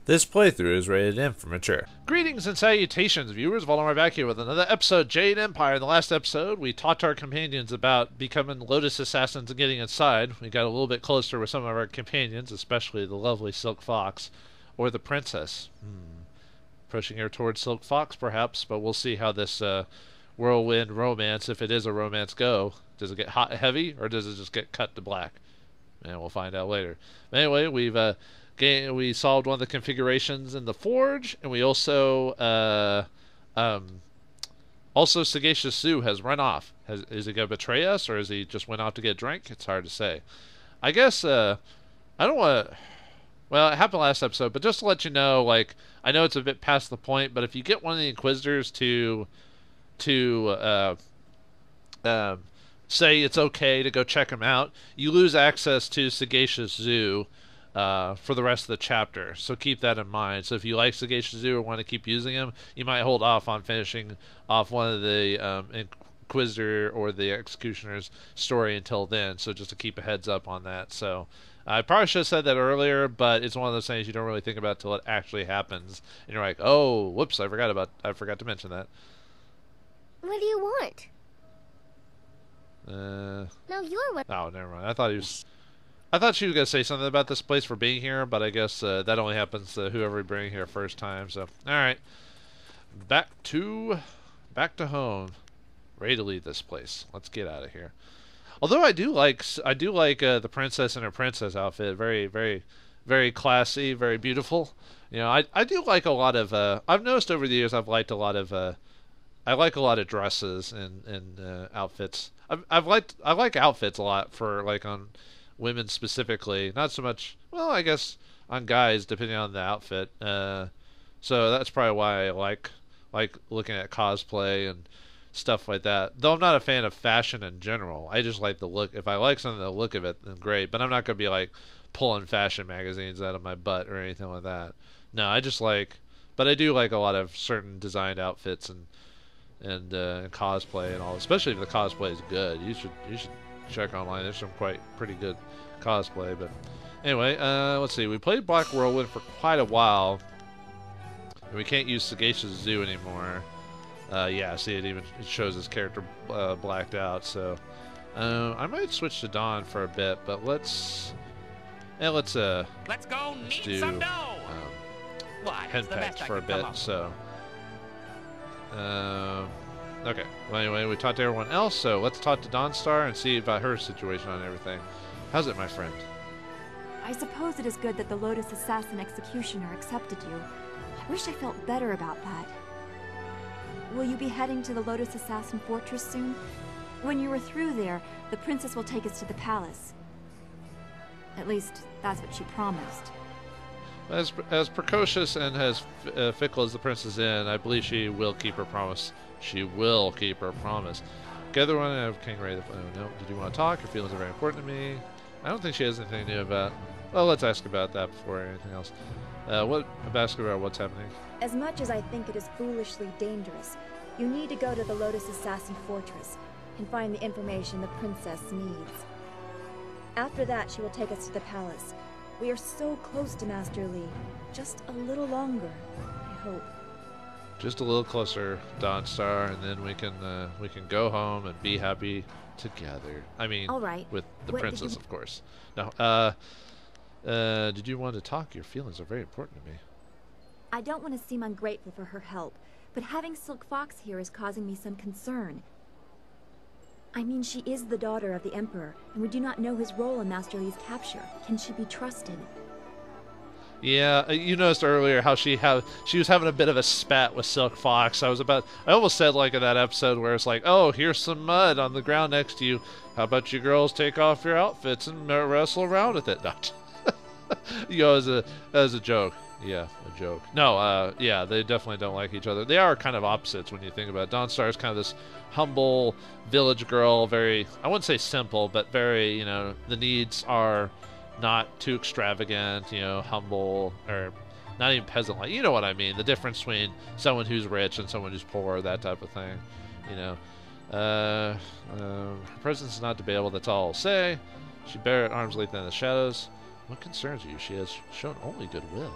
This playthrough is rated M for mature. Greetings and salutations, viewers. Vauldemare back here with another episode, Jade Empire. In the last episode, we talked to our companions about becoming Lotus Assassins and getting inside. We got a little bit closer with some of our companions, especially the lovely Silk Fox, or the Princess. Pushing her towards Silk Fox, perhaps, but we'll see how this whirlwind romance, if it is a romance, go. Does it get hot and heavy, or does it just get cut to black? And we'll find out later. But anyway, we solved one of the configurations in the forge, and we also Sagacious Zoo has run off. Is he gonna betray us, or is he just went off to get a drink? It's hard to say. I guess I don't want to. Well, it happened last episode, but just to let you know, like, I know it's a bit past the point, but if you get one of the Inquisitors to say it's okay to go check him out, you lose access to Sagacious Zoo for the rest of the chapter. So keep that in mind. So if you like Sagacious Zoo or want to keep using him, you might hold off on finishing off one of the Inquisitor or the Executioner's story until then. So just to keep a heads up on that. So I probably should have said that earlier, but it's one of those things you don't really think about till it actually happens, and you're like, "Oh, whoops! I forgot to mention that." What do you want? No, you're what? Oh, never mind. I thought she was gonna say something about this place for being here, but I guess that only happens to whoever we bring here first time. So, all right, back to home. Ready to leave this place. Let's get out of here. Although I do like the princess in her princess outfit. Very, very, very classy, very beautiful. You know, I do like a lot of. I've noticed over the years I've liked a lot of. I like a lot of dresses and outfits. I like outfits a lot for like on women specifically. Not so much. Well, I guess on guys depending on the outfit. So that's probably why I like looking at cosplay and stuff like that. Though I'm not a fan of fashion in general. I just like the look. If I like something, the look of it, then great. But I'm not gonna be like pulling fashion magazines out of my butt or anything like that. No, I just like. But I do like a lot of certain designed outfits and cosplay and all. Especially if the cosplay is good. You should check online. There's some pretty good cosplay. But anyway, let's see. We played Black Whirlwind for quite a while, and we can't use Sagacious Zoo anymore. Yeah, see, it shows his character blacked out. So I might switch to Dawn for a bit, but let's go do some dough. Henpecked for a bit. So okay. Well, anyway, we talked to everyone else, so let's talk to Dawnstar and see about her situation on everything. How's it, my friend? I suppose it is good that the Lotus Assassin Executioner accepted you. I wish I felt better about that. Will you be heading to the Lotus Assassin Fortress soon? When you are through there, the princess will take us to the palace. At least, that's what she promised. As precocious and as fickle as the princess is, I believe she will keep her promise. She will keep her promise. Gather one of King Ray. No, did you want to talk? Your feelings are very important to me. I don't think she has anything new about. Well, let's ask about that before anything else. Ask about what's happening. As much as I think it is foolishly dangerous, you need to go to the Lotus Assassin Fortress and find the information the princess needs. After that, she will take us to the palace. We are so close to Master Li. Just a little longer, I hope. Just a little closer, Dawnstar, and then we can go home and be happy together. I mean, all right. With the princess, of course. No, did you want to talk? Your feelings are very important to me. I don't want to seem ungrateful for her help, but having Silk Fox here is causing me some concern. I mean, she is the daughter of the Emperor, and we do not know his role in Master Li's capture. Can she be trusted? Yeah, you noticed earlier how she was having a bit of a spat with Silk Fox. I almost said like in that episode where it's like, oh, here's some mud on the ground next to you. How about you girls take off your outfits and wrestle around with it? No. You know, as a joke. Yeah, a joke. No, yeah, they definitely don't like each other. They are kind of opposites when you think about it. Dawnstar is kind of this humble village girl, very, I wouldn't say simple, but very, you know, the needs are not too extravagant, you know, humble, or not even peasant-like. You know what I mean, the difference between someone who's rich and someone who's poor, that type of thing, you know. Her presence is not debatable, that's all I'll say. She bear at arm's length in the shadows. What concerns you? She has shown only goodwill.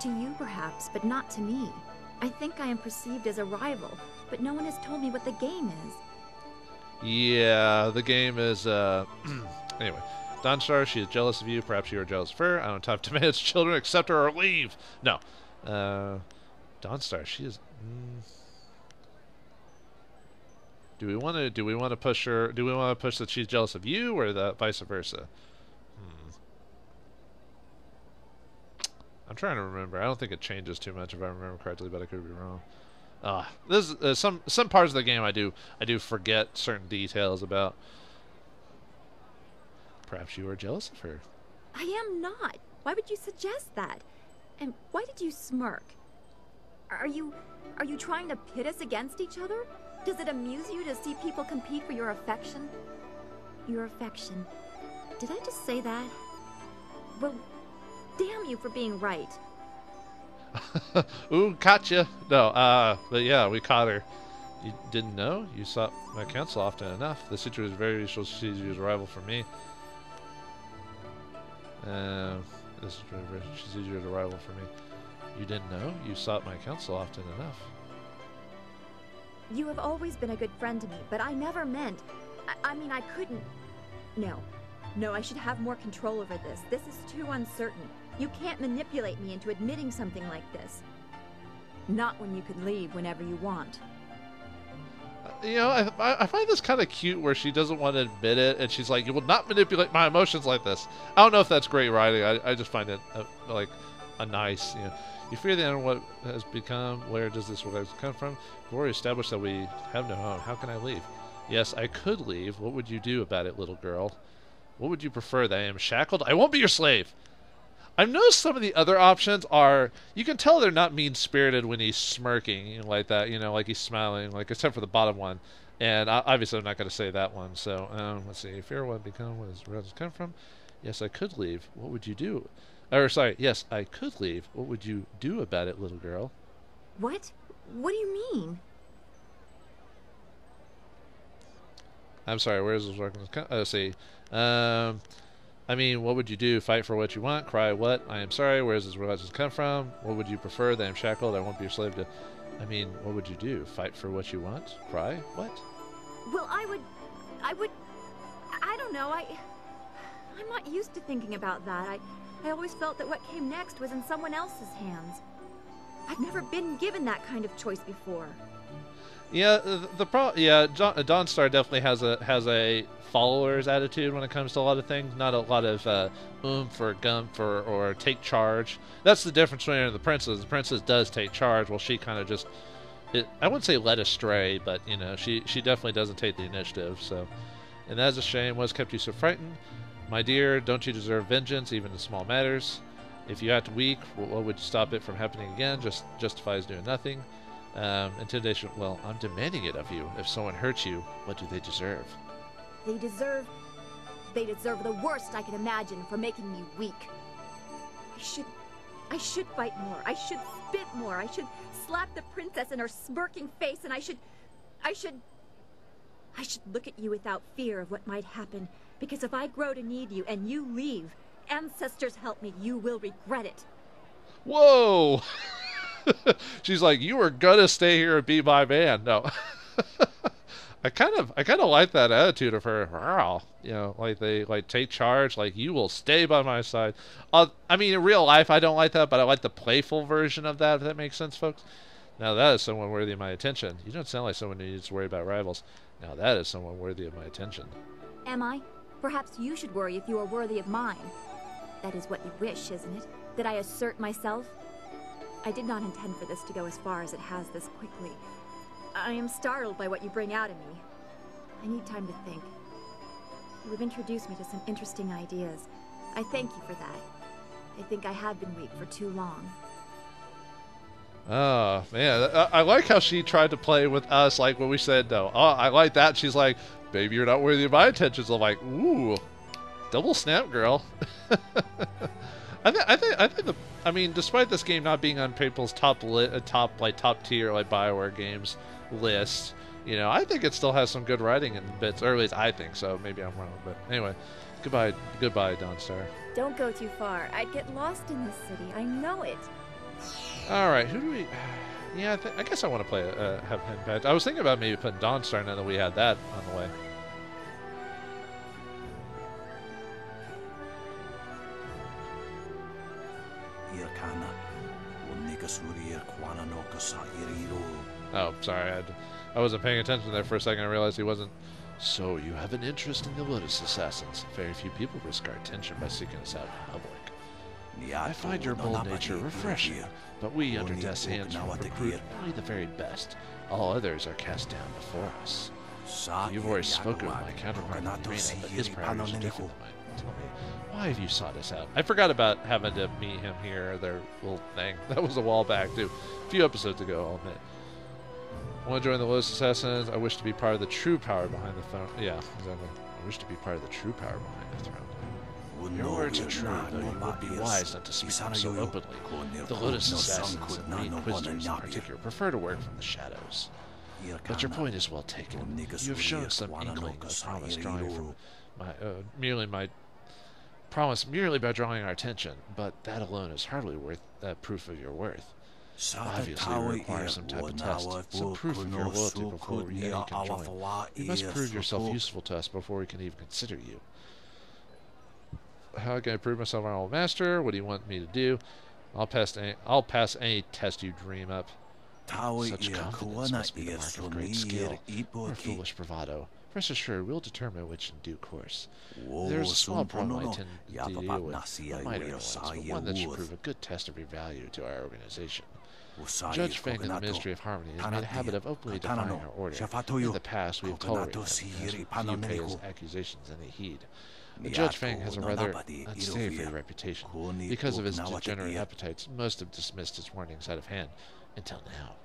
To you, perhaps, but not to me. I think I am perceived as a rival, but no one has told me what the game is. Yeah, the game is, anyway. Dawnstar, she is jealous of you. Perhaps you are jealous of her. I don't have to manage children. Accept her or leave. No. Dawnstar, she is... Do we want to push her? Do we want to push that she's jealous of you, or the vice versa? I'm trying to remember. I don't think it changes too much if I remember correctly, but I could be wrong. This is some parts of the game I do forget certain details about. Perhaps you are jealous of her. I am not. Why would you suggest that? And why did you smirk? Are you trying to pit us against each other? Does it amuse you to see people compete for your affection? Your affection. Did I just say that? Well, damn you for being right. Ooh, caught you. No, but yeah, we caught her. You didn't know? You sought my counsel often enough. The situation is very useful. She sees you as a rival for me. This is very, she sees you as a rival for me. You didn't know? You sought my counsel often enough. You have always been a good friend to me, but I never meant... I mean, I couldn't... No, I should have more control over this. This is too uncertain. You can't manipulate me into admitting something like this. Not when you could leave whenever you want. You know, I find this kind of cute where she doesn't want to admit it, and she's like, you will not manipulate my emotions like this. I don't know if that's great writing. I just find it, like, a nice, you know. You fear the end of what has become. Where does this world come from? We've already established that we have no home. How can I leave? Yes, I could leave. What would you do about it, little girl? What would you prefer, that I am shackled? I won't be your slave. I've noticed some of the other options are, you can tell they're not mean-spirited when he's smirking, you know, like that, you know, like he's smiling, like, except for the bottom one. And obviously I'm not going to say that one, so, let's see. Fear what become, where does it come from? Yes, I could leave. What would you do? Or, sorry, yes, I could leave. What would you do about it, little girl? What? What do you mean? I'm sorry, where is this working? Let's see. I mean, what would you do? Fight for what you want? Cry what? I am sorry, where does this realization come from? What would you prefer? That I am shackled, I won't be your slave to... I mean, what would you do? Fight for what you want? Cry? What? Well, I would... I don't know, I'm not used to thinking about that. I always felt that what came next was in someone else's hands. I've never been given that kind of choice before. Yeah, Dawnstar definitely has a follower's attitude when it comes to a lot of things. Not a lot of oomph or gumph or take charge. That's the difference between her and the princess. The princess does take charge, while she kind of just, I wouldn't say led astray, but you know, she definitely doesn't take the initiative. So, and that's a shame. What's kept you so frightened? My dear, don't you deserve vengeance, even in small matters? If you act weak, what would stop it from happening again? Just justifies doing nothing. Intimidation, well, I'm demanding it of you. If someone hurts you, what do they deserve? They deserve the worst I can imagine for making me weak. I should fight more. I should spit more. I should slap the princess in her smirking face, and I should look at you without fear of what might happen. Because if I grow to need you and you leave, ancestors help me, you will regret it. Whoa! She's like, you are gonna stay here and be my man. No. I kind of like that attitude of her. Wow. You know, like they take charge, like you will stay by my side. I mean, in real life I don't like that, but I like the playful version of that, if that makes sense, folks. Now that is someone worthy of my attention. You don't sound like someone who needs to worry about rivals. Now that is someone worthy of my attention. Am I? Perhaps you should worry if you are worthy of mine. That is what you wish, isn't it? That I assert myself? I did not intend for this to go as far as it has this quickly. I am startled by what you bring out in me. I need time to think. You have introduced me to some interesting ideas. I thank you for that. I think I have been weak for too long. Oh, man. I like how she tried to play with us, like when we said no. Oh, I like that. She's like, baby, you're not worthy of my attentions. I'm like, ooh, double snap, girl. I mean, despite this game not being on people's top tier, like BioWare games list, you know, I think it still has some good writing in bits, or at least I think so. Maybe I'm wrong, but anyway, goodbye, Dawnstar. Don't go too far. I'd get lost in this city. I know it. All right, who do we? Yeah, I guess I want to play have Henpecked. I was thinking about maybe putting Dawnstar now that we had that on the way. Oh, sorry, I wasn't paying attention there for a second. I realized he wasn't. So you have an interest in the Lotus Assassins. Very few people risk our attention by seeking us out in public. I find your bold nature refreshing, but we under Death's Hands recruit only the very best. All others are cast down before us. You've already spoken with my counterpart in the arena, but his priorities are different than mine. Tell me, why have you sought us out? I forgot about having to meet him here, their little thing. That was a while back, too. A few episodes ago, I'll admit. I want to join the Lotus Assassins. I wish to be part of the true power behind the throne. Yeah, exactly. I wish to be part of the true power behind the throne. Your words are true, though you would be wise not to speak them so openly. The Lotus Assassins and the Inquisitors in particular prefer to work from the shadows. But your point is well taken. You have shown some inkling of promise drawing from my promise merely by drawing our attention, but that alone is hardly worth proof of your worth. Obviously, we require some type of test, some proof of your loyalty before any can join. You must prove yourself useful to us before we can even consider you. How can I prove myself our old master? What do you want me to do? I'll pass any test you dream up. Such confidence must be the mark of great skill, or foolish bravado. Rest assured, we'll determine which in due course. There's a small problem I intend to deal with, a minor annoyance, but one that should prove a good test of your value to our organization. Judge Feng in the Ministry of Harmony has made a habit of openly defying our order. In the past, we have tolerated him, as few pay his accusations any heed. Judge Feng has a rather unsavory reputation. Because of his degenerate appetites, most have dismissed his warnings out of hand, until now.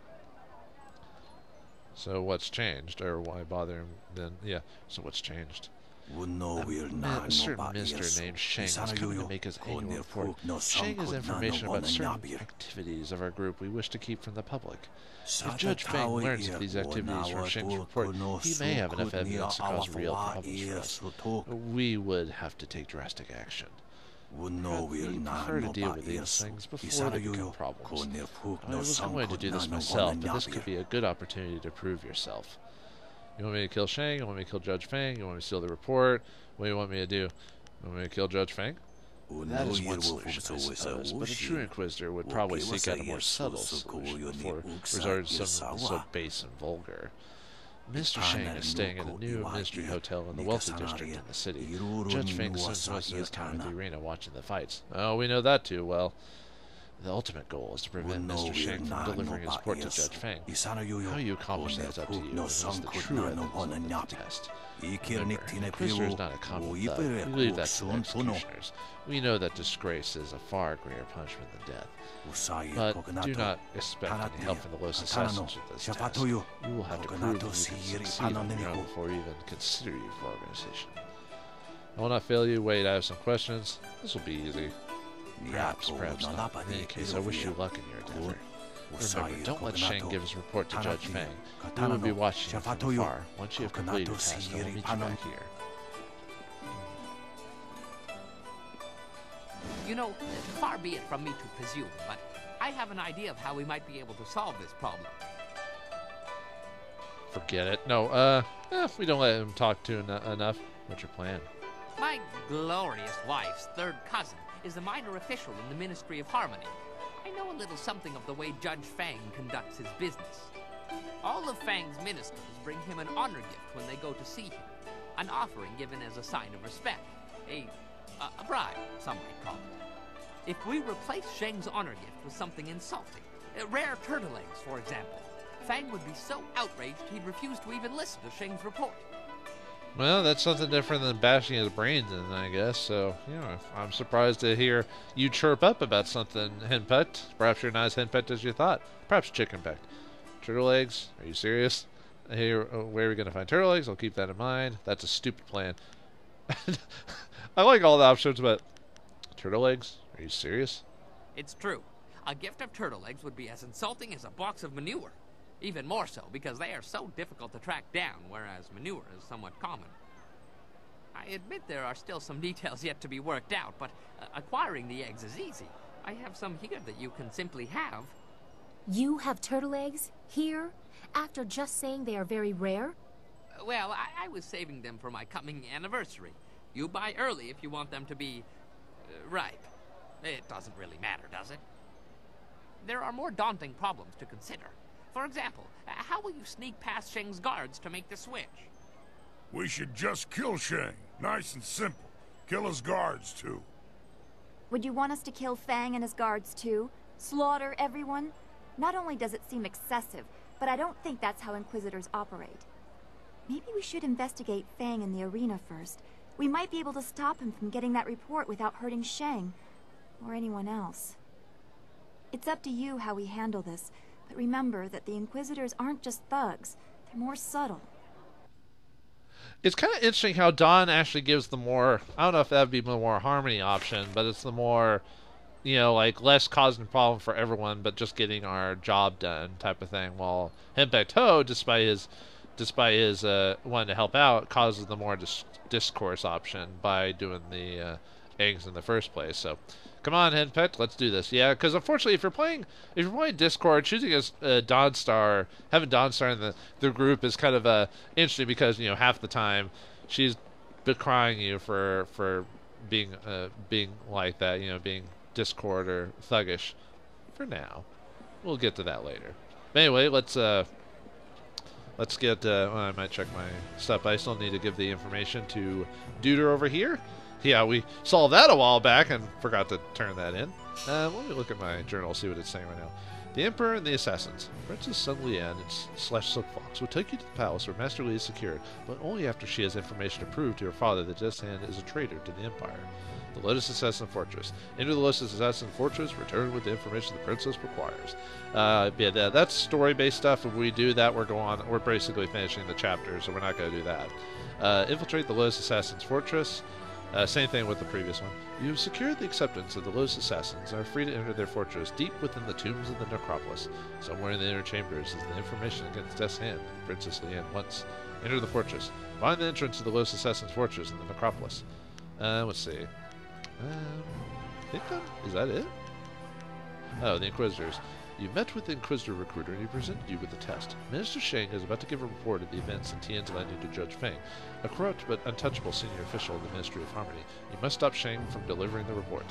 So what's changed? Or why bother him then? Yeah, so what's changed? A certain minister named Sheng is coming to make his annual report. Sheng has information about certain activities of our group we wish to keep from the public. If Judge Feng learns of these activities from Sheng's report, he may have enough evidence to cause real problems for us. We would have to take drastic action. We prefer to deal with these things before they become problems. I was going to do this myself, but this could be a good opportunity to prove yourself. You want me to kill Sheng? You want me to kill Judge Feng? You want me to steal the report? What do you want me to do? You want me to kill Judge Feng? That is one solution, I suppose, but a true Inquisitor would probably seek out a more subtle solution before resorting to something so base and vulgar. Mr. Sheng is staying in a new ministry hotel in the wealthy district in the city. Judge Feng spends most of his time at the arena watching the fights. Oh, we know that too well. The ultimate goal is to prevent Mr. Sheng from delivering his report to Judge Feng. How you accomplish that is up to you, and is the true evidence of the test. Remember, Inquisitor is not a common thug. We leave that to the executioners. We know that disgrace is a far greater punishment than death. But do not expect any help from the Lotus Assassins with this test. You will have to prove that you can succeed on your own before we even consider you for organization. I will not fail you. Wait, I have some questions. This will be easy. Perhaps not. In any case, I wish you luck in your endeavor. Remember, don't let Sheng give his report to Judge Feng. We will be watching you from afar. Once you have completed your task, I will meet you back here. You know, far be it from me to presume, but I have an idea of how we might be able to solve this problem. Forget it. No, we don't let him talk to enough. What's your plan? My glorious wife's third cousin is a minor official in the Ministry of Harmony. I know a little something of the way Judge Feng conducts his business. All of Feng's ministers bring him an honor gift when they go to see him, an offering given as a sign of respect, a bribe, some might call it. If we replace Sheng's honor gift with something insulting, rare turtle eggs, for example, Feng would be so outraged he'd refuse to even listen to Sheng's report. Well, that's something different than bashing his brains in, I guess. So, you know, I'm surprised to hear you chirp up about something henpecked. Perhaps you're not as henpecked as you thought. Perhaps chicken-pecked. Turtle eggs? Are you serious? Here, where are we going to find turtle eggs? I'll keep that in mind. That's a stupid plan. I like all the options, but turtle eggs? Are you serious? It's true. A gift of turtle eggs would be as insulting as a box of manure. Even more so, because they are so difficult to track down, whereas manure is somewhat common. I admit there are still some details yet to be worked out, but acquiring the eggs is easy. I have some here that you can simply have. You have turtle eggs here after just saying they are very rare? Well, I was saving them for my coming anniversary. You buy early if you want them to be ripe. It doesn't really matter, does it? There are more daunting problems to consider. For example, how will you sneak past Sheng's guards to make the switch? We should just kill Sheng. Nice and simple. Kill his guards, too. Would you want us to kill Fang and his guards too? Slaughter everyone? Not only does it seem excessive, but I don't think that's how Inquisitors operate. Maybe we should investigate Fang in the arena first. We might be able to stop him from getting that report without hurting Sheng. Or anyone else. It's up to you how we handle this, but remember that the Inquisitors aren't just thugs. They're more subtle. It's kind of interesting how Dawn actually gives the more, I don't know if that would be the more harmony option, but it's the more, you know, like less causing a problem for everyone, but just getting our job done type of thing. While Henpecto, despite his wanting to help out, causes the more discourse option by doing the eggs in the first place. So, come on, Henpeck, let's do this. Yeah, because unfortunately, if you're playing Discord, choosing as Dawnstar, having Dawnstar in the group is kind of interesting because, you know, half the time she's decrying you for being like that, you know, being Discord or thuggish. For now, we'll get to that later. But anyway, let's get. Well, I might check my stuff. I still need to give the information to Tutor over here. Yeah, we solved that a while back and forgot to turn that in. Let me look at my journal, see what it's saying right now. The Emperor and the Assassins. Princess Sun Lian and Silk Fox will take you to the palace where Master Li is secured, but only after she has information to prove to her father that Just Hand is a traitor to the Empire. The Lotus Assassin Fortress. Enter the Lotus Assassin Fortress, return with the information the princess requires. Yeah, that's story-based stuff. If we do that, we're basically finishing the chapter, so we're not going to do that. Infiltrate the Lotus Assassin's Fortress. Same thing with the previous one. You have secured the acceptance of the Lotus Assassins and are free to enter their fortress deep within the tombs of the necropolis. Somewhere in the inner chambers is the information against Death's Hand, Princess Lian once. Enter the fortress. Find the entrance to the Lotus Assassin's fortress in the necropolis. Let's see. Is that it? Oh, the Inquisitors. You met with the Inquisitor recruiter and he presented you with a test. Minister Sheng is about to give a report of the events in Tian's landing to Judge Feng, a corrupt but untouchable senior official of the Ministry of Harmony. You must stop Sheng from delivering the report.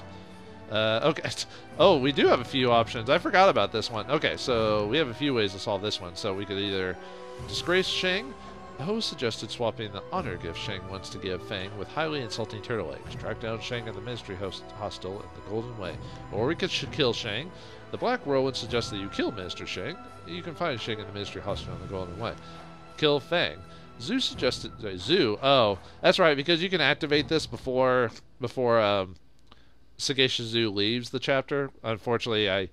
Okay. Oh, we do have a few options. I forgot about this one. Okay, so we have a few ways to solve this one. So we could either disgrace Sheng. The host suggested swapping the honor gift Sheng wants to give Feng with highly insulting turtle eggs. Track down Sheng and the Ministry hostile in the Golden Way. Or we could should Sheng. The Black Whirlwind suggests that you kill Minister Sheng. You can find Sheng in the Ministry hostile in the Golden Way. Kill Feng. Zhu suggested... Zhu. Oh, that's right, because you can activate this before Sagacious Zhu leaves the chapter. Unfortunately, I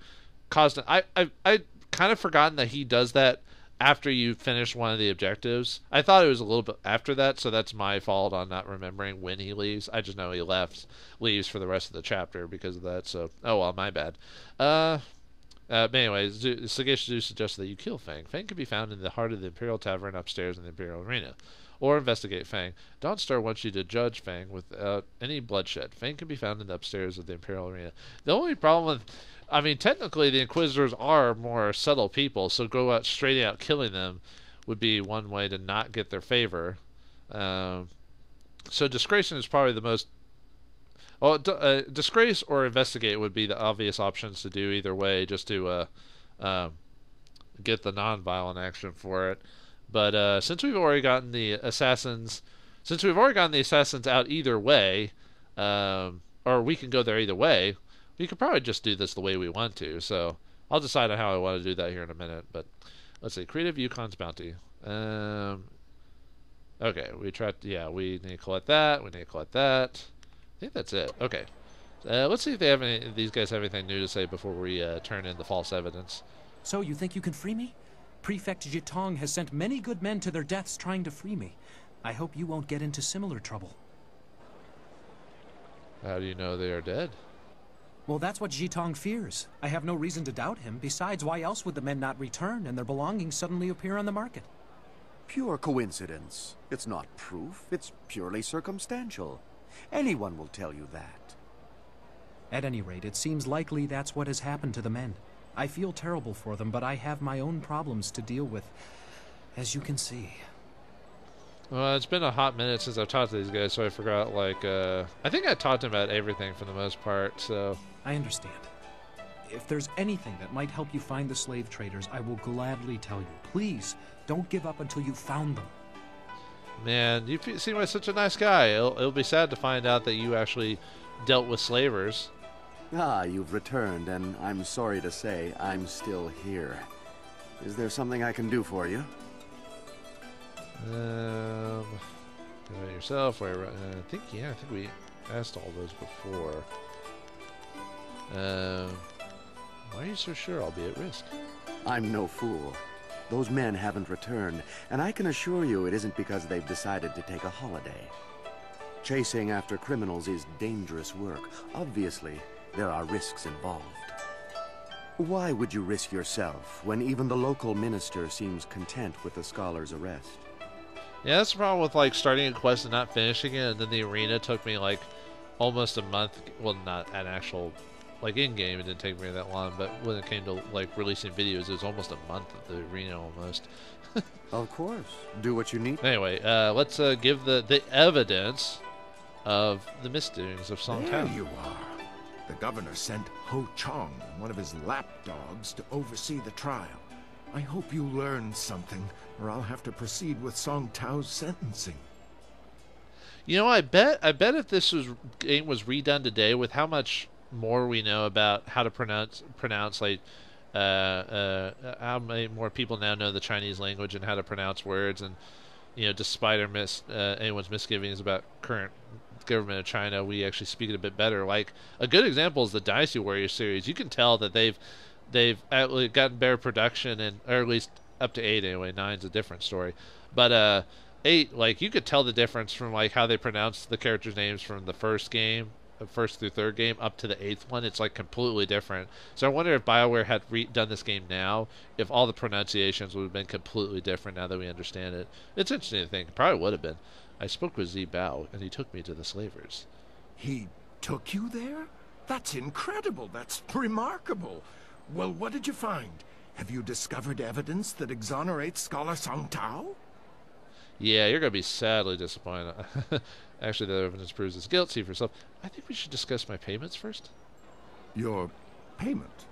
kind of forgotten that he does that after you finish one of the objectives. I thought it was a little bit after that, so that's my fault on not remembering when he leaves. I just know he leaves for the rest of the chapter because of that, so, oh well, my bad. But anyway, Sagacious Zhu suggests that you kill Feng. Feng can be found in the heart of the Imperial Tavern upstairs in the Imperial Arena. Or investigate Feng. Dawnstar wants you to judge Feng without any bloodshed. Feng can be found in the upstairs of the Imperial Arena. The only problem with... I mean, technically, the Inquisitors are more subtle people, so go out straight out killing them would be one way to not get their favor. So disgracing is probably the most... Well, disgrace or investigate would be the obvious options to do either way, just to get the non-violent action for it. But since we've already gotten the assassins... Since we've already gotten the assassins out either way, or we can go there either way, we could probably just do this the way we want to, so I'll decide on how I want to do that here in a minute. But let's see, Creative Yukon's Bounty. Okay, we need to collect that. We need to collect that. I think that's it. Okay, let's see if these guys have anything new to say before we turn in the false evidence. So you think you can free me? Prefect Jitong has sent many good men to their deaths trying to free me. I hope you won't get into similar trouble. How do you know they are dead? Well, that's what Jitong fears. I have no reason to doubt him. Besides, why else would the men not return and their belongings suddenly appear on the market? Pure coincidence. It's not proof. It's purely circumstantial. Anyone will tell you that. At any rate, it seems likely that's what has happened to the men. I feel terrible for them, but I have my own problems to deal with, as you can see. Well, it's been a hot minute since I've talked to these guys, so I forgot, like, I think I talked to them about everything for the most part, so... I understand. If there's anything that might help you find the slave traders, I will gladly tell you. Please, don't give up until you've found them. Man, you seem like such a nice guy. It'll be sad to find out that you actually dealt with slavers. Ah, you've returned, and I'm sorry to say I'm still here. Is there something I can do for you? Do it yourself. I think we asked all those before. Why are you so sure I'll be at risk? I'm no fool. Those men haven't returned, and I can assure you it isn't because they've decided to take a holiday. Chasing after criminals is dangerous work. Obviously, there are risks involved. Why would you risk yourself when even the local minister seems content with the scholar's arrest? Yeah, that's the problem with, like, starting a quest and not finishing it, and then the arena took me, like, almost a month. Well, not an actual, like, in-game, it didn't take me that long, but when it came to, like, releasing videos, it was almost a month of the arena, almost. Of course. Do what you need. Anyway, let's give the evidence of the misdoings of Song There Tao. you are. The governor sent Ho Chong, one of his lapdogs, to oversee the trial. I hope you learned something, or I'll have to proceed with Song Tao's sentencing. You know, I bet if this game was redone today, with how much more we know about how to pronounce like how many more people now know the Chinese language and how to pronounce words, and you know, despite anyone's misgivings about current government of China, we actually speak it a bit better. Like, a good example is the Dynasty Warriors series. You can tell that they've gotten better production, and or at least up to 8 anyway. 9's a different story, but 8, like, you could tell the difference from like how they pronounce the characters' names from the first game, first through third game, up to the 8th one. It's like completely different. So I wonder if BioWare had done this game now, if all the pronunciations would have been completely different now that we understand it. It's interesting to think. Probably would have been. I spoke with Zi Bao, and he took me to the slavers. He took you there? That's incredible. That's remarkable. Well, what did you find? Have you discovered evidence that exonerates Scholar Song Tao? Yeah, you're going to be sadly disappointed. Actually, the evidence proves his guilt. See for yourself. I think we should discuss my payments first. Your payment?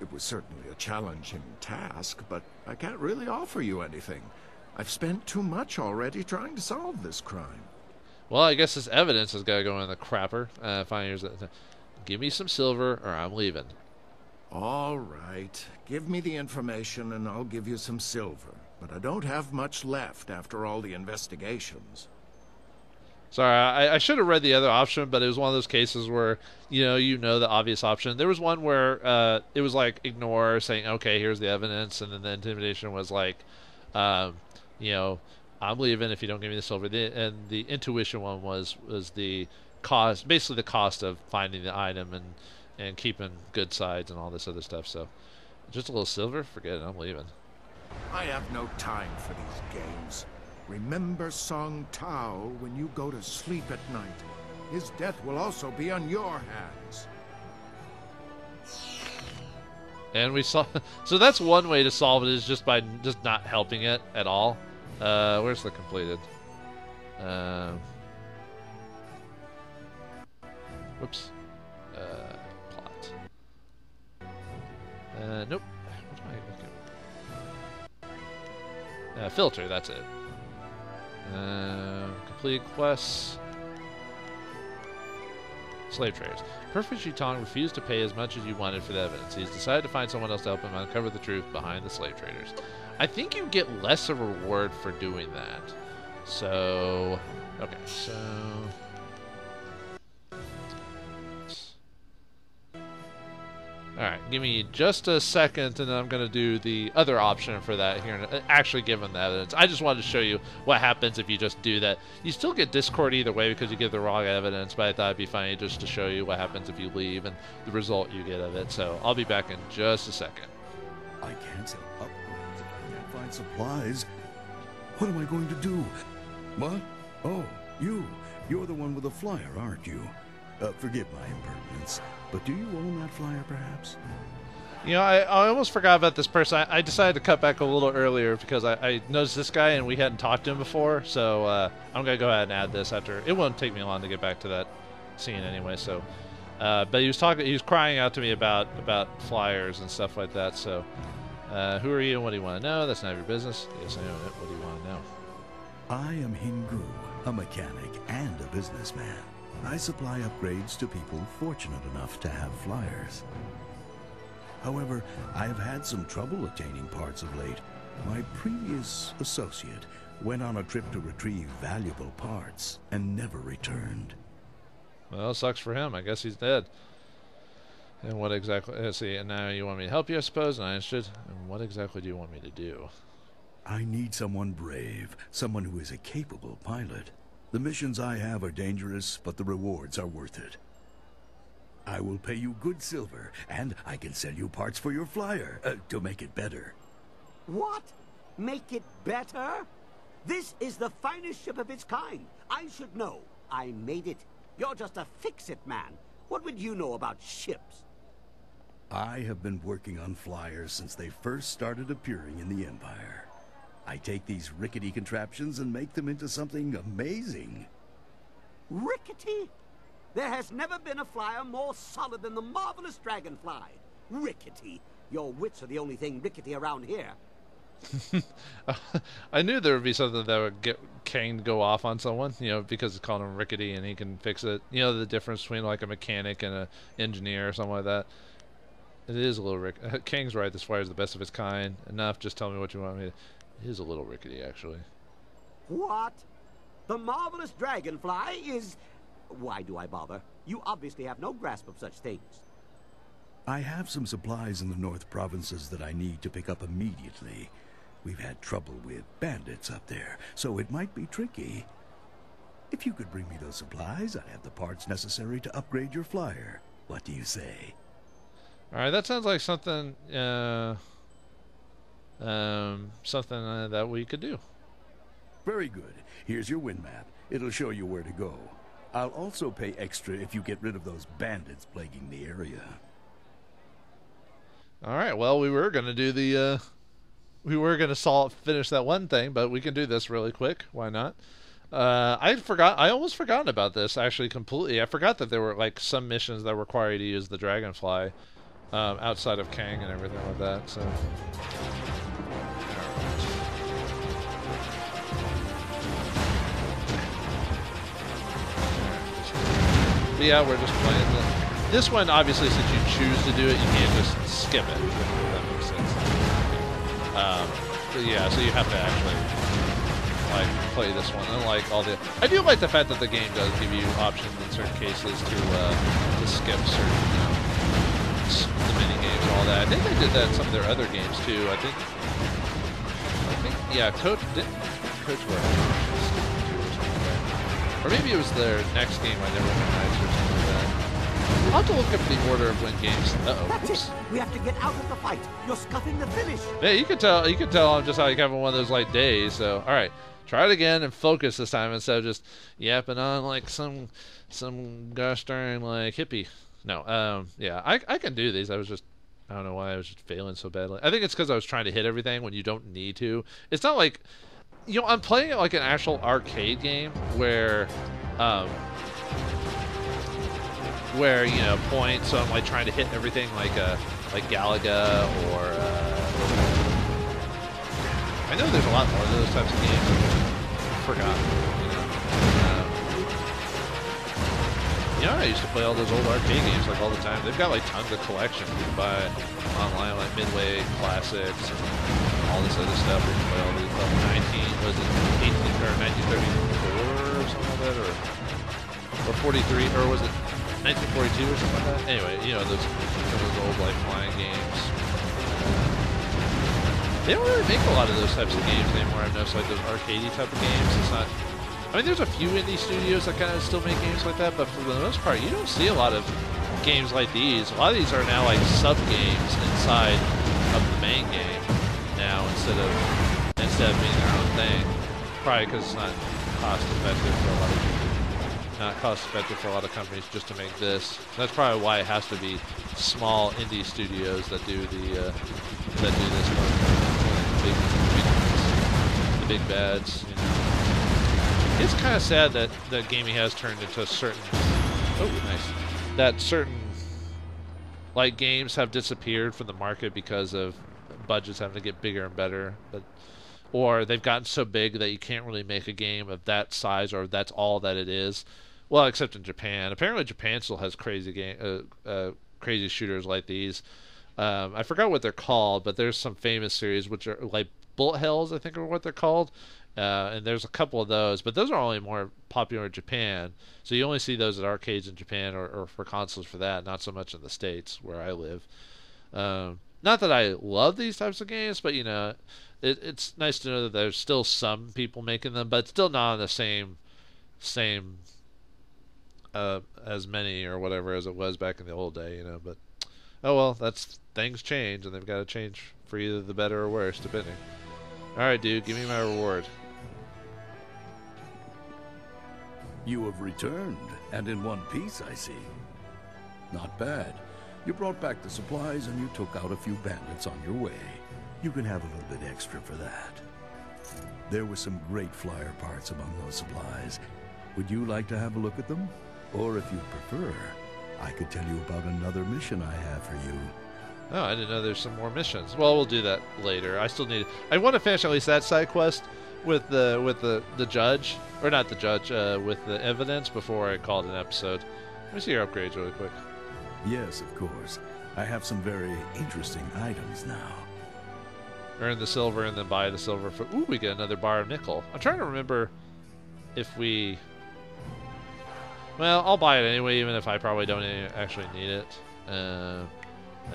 It was certainly a challenging task, but I can't really offer you anything. I've spent too much already trying to solve this crime. Well, I guess this evidence has got to go in the crapper. Fine, here's give me some silver, or I'm leaving. All right. Give me the information, and I'll give you some silver. But I don't have much left after all the investigations. Sorry, I should have read the other option, but it was one of those cases where, you know the obvious option. There was one where it was like ignore, saying, okay, here's the evidence, and then the intimidation was like, you know, I'm leaving if you don't give me the silver. And the intuition one was the cost, basically the cost of finding the item and keeping good sides and all this other stuff. So just a little silver, forget it, I'm leaving. I have no time for these games. Remember Song Tao when you go to sleep at night. His death will also be on your hands. And we saw, so that's one way to solve it, is just by just not helping it at all. Where's the completed? Whoops. Plot. Nope. What am I looking? Filter, that's it. Completed quests. Slave traders. Perfect Shitong refused to pay as much as you wanted for the evidence. He's decided to find someone else to help him uncover the truth behind the slave traders. I think you get less of a reward for doing that. So, okay, so... Alright, give me just a second, and then I'm going to do the other option for that here, actually given the evidence. I just wanted to show you what happens if you just do that. You still get Discord either way because you give the wrong evidence, but I thought it'd be funny just to show you what happens if you leave and the result you get of it. So I'll be back in just a second. I can't sell upgrades if I can't find supplies. What am I going to do? What? Oh, you're the one with the flyer, aren't you? Forgive my impertinence, but do you own that flyer, perhaps? You know, I almost forgot about this person. I decided to cut back a little earlier because I noticed this guy and we hadn't talked to him before. So I'm going to go ahead and add this after. It won't take me long to get back to that scene anyway. So, but he was crying out to me about flyers and stuff like that. So, who are you and what do you want to know? That's none of your business. Yes, I know it. What do you want to know? I am Hingu, a mechanic and a businessman. I supply upgrades to people fortunate enough to have flyers. However, I have had some trouble obtaining parts of late. My previous associate went on a trip to retrieve valuable parts and never returned. Well, sucks for him. I guess he's dead. And what exactly... Let's see, and now you want me to help you, I suppose? And I understood. And what exactly do you want me to do? I need someone brave, someone who is a capable pilot. The missions I have are dangerous, but the rewards are worth it. I will pay you good silver, and I can sell you parts for your flyer, to make it better. What? Make it better? This is the finest ship of its kind. I should know. I made it. You're just a fix-it man. What would you know about ships? I have been working on flyers since they first started appearing in the Empire. I take these rickety contraptions and make them into something amazing. Rickety? There has never been a flyer more solid than the marvelous dragonfly. Rickety. Your wits are the only thing rickety around here. I knew there would be something that would get Kane to go off on someone, you know, because it's called him rickety and he can fix it. You know, the difference between like a mechanic and an engineer or something like that. It is a little rickety. Kang's right, this flyer is the best of its kind. Enough, just tell me what you want me to... It is a little rickety, actually. What? The marvelous dragonfly is... Why do I bother? You obviously have no grasp of such things. I have some supplies in the North Provinces that I need to pick up immediately. We've had trouble with bandits up there, so it might be tricky. If you could bring me those supplies, I'd have the parts necessary to upgrade your flyer. What do you say? Alright, that sounds like something, that we could do. Very good. Here's your wind map. It'll show you where to go. I'll also pay extra if you get rid of those bandits plaguing the area. Alright, well, we were going to do the, finish that one thing, but we can do this really quick. Why not? I almost forgotten about this, actually, completely. I forgot that there were, like, some missions that require you to use the dragonfly, outside of Kang and everything like that, so... But yeah, we're just playing this one, obviously, since you choose to do it, you can't just skip it, if that makes sense. But yeah, so you have to actually, like, play this one, unlike all the... I do like the fact that the game does give you options in certain cases to skip certain, you know, the mini-games and all that. I think they did that in some of their other games, too. I think yeah, Coach were... Or maybe it was their next game I never recognized or something like that. I'll have to look up the order of when games... That's it! We have to get out of the fight! You're scuffing the finish! Yeah, you can tell I'm just like having one of those like days, so alright. Try it again and focus this time instead of just yapping on like some gosh darn like hippie. No, yeah, I can do these. I don't know why I was just failing so badly. I think it's because I was trying to hit everything when you don't need to. It's not like... You know, I'm playing it like an actual arcade game where, you know, points. So I'm like trying to hit everything like Galaga or. I know there's a lot more of those types of games. I forgot. You know, I used to play all those old arcade games like all the time. They've got like tons of collections you can buy online, like Midway Classics and all this other stuff. You can play all these level 19, was it 18 or 1934 or something like that, or 43, or was it 1942 or something like that? Anyway, you know, those old like flying games. They don't really make a lot of those types of games anymore. I've noticed like those arcadey type of games. It's not. I mean, there's a few indie studios that kind of still make games like that, but for the most part, you don't see a lot of games like these. A lot of these are now like sub-games inside of the main game now instead of being their own thing. Probably because it's not cost-effective for a lot of people. not cost effective for a lot of companies just to make this. That's probably why it has to be small indie studios that do the that do this work. The big bads. You know. It's kind of sad that gaming has turned into a certain. Oh, nice. That certain like games have disappeared from the market because of budgets having to get bigger and better, or they've gotten so big that you can't really make a game of that size, or that's all that it is. Well, except in Japan. Apparently, Japan still has crazy crazy shooters like these. I forgot what they're called, but there's some famous series which are like bullet hells, I think, are what they're called. And there's a couple of those, but those are only more popular in Japan. So you only see those at arcades in Japan, or for consoles for that, not so much in the States where I live. Not that I love these types of games, but you know, it's nice to know that there's still some people making them, but still not on the same as many or whatever as it was back in the old day, you know. But oh well, things change, and they've got to change for either the better or worse, depending. All right, dude, give me my reward. You have returned, and in one piece, I see. Not bad. You brought back the supplies, and you took out a few bandits on your way. You can have a little bit extra for that. There were some great flyer parts among those supplies. Would you like to have a look at them? Or if you prefer, I could tell you about another mission I have for you. Oh, I didn't know there's some more missions. Well, we'll do that later. I want to finish at least that side quest with the judge, or not the judge, with the evidence before I call it an episode. Let me see your upgrades really quick. Yes, of course. I have some very interesting items now. Earn the silver and then buy the silver for... Ooh, we get another bar of nickel. I'm trying to remember if we... Well, I'll buy it anyway, even if I probably don't actually need it. And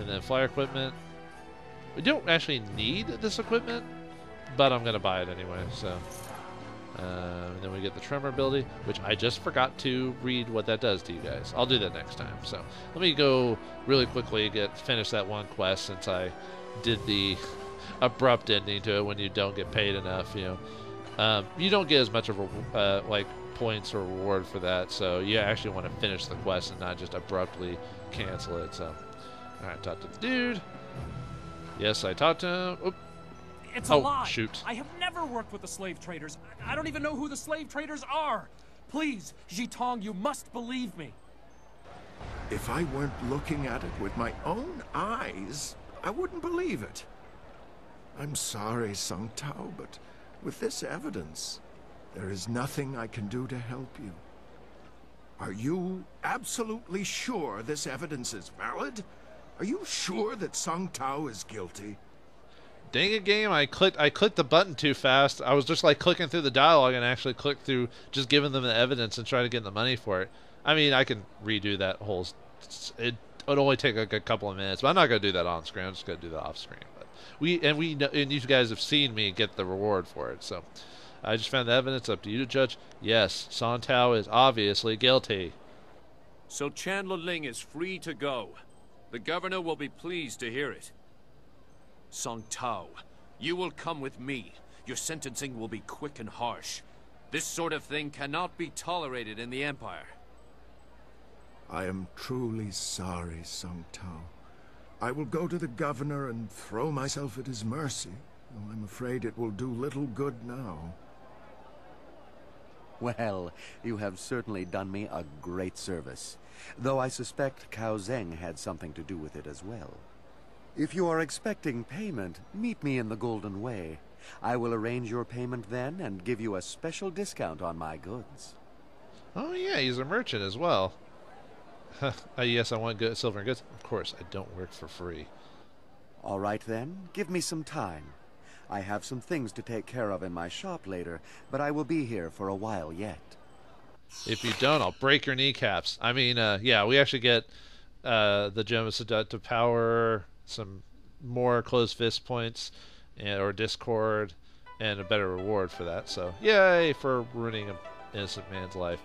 then flyer equipment. We don't actually need this equipment, but I'm going to buy it anyway, so... and then we get the tremor ability, which I just forgot to read what that does to you guys. I'll do that next time. So let me go really quickly finish that one quest, since I did the abrupt ending to it when you don't get paid enough. You know, you don't get as much of a like points or reward for that, so you actually want to finish the quest and not just abruptly cancel it. So, all right, talk to the dude. Yes, I talked to him. Oop. It's a lie. Shoot. I have never worked with the slave traders. I don't even know who the slave traders are. Please, Jitong, you must believe me. If I weren't looking at it with my own eyes, I wouldn't believe it. I'm sorry, Sung Tao, but with this evidence, there is nothing I can do to help you. Are you absolutely sure this evidence is valid? Are you sure that Sung Tao is guilty? Dang it, game! I clicked the button too fast. I was just like clicking through the dialogue and actually clicked through just giving them the evidence and trying to get the money for it. I mean, I can redo that whole. It would only take like a couple of minutes, but I'm not gonna do that on screen. I'm just gonna do that off screen. But and you guys have seen me get the reward for it. So I just found the evidence. Up to you to judge. Yes, Sung Tao is obviously guilty. So Chandler Ling is free to go. The governor will be pleased to hear it. Sung Tao, you will come with me. Your sentencing will be quick and harsh. This sort of thing cannot be tolerated in the Empire. I am truly sorry, Sung Tao. I will go to the governor and throw myself at his mercy, though I'm afraid it will do little good now. Well, you have certainly done me a great service, though I suspect Cao Zheng had something to do with it as well. If you are expecting payment, meet me in the Golden Way. I will arrange your payment then and give you a special discount on my goods. Oh yeah, he's a merchant as well. Yes, I want good silver and goods. Of course, I don't work for free. All right then, give me some time. I have some things to take care of in my shop later, but I will be here for a while yet. If you don't, I'll break your kneecaps. I mean, yeah, we actually get the Gem of Seductive Power, some more closed fist points, or Discord, and a better reward for that. So, yay for ruining an innocent man's life.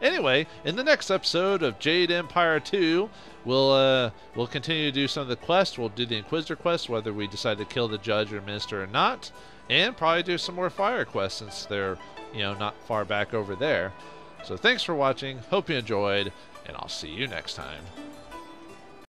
Anyway, in the next episode of Jade Empire 2, we'll continue to do some of the quests. We'll do the Inquisitor quest, whether we decide to kill the judge or minister or not, and probably do some more fire quests since they're, you know, not far back over there. So thanks for watching, hope you enjoyed, and I'll see you next time.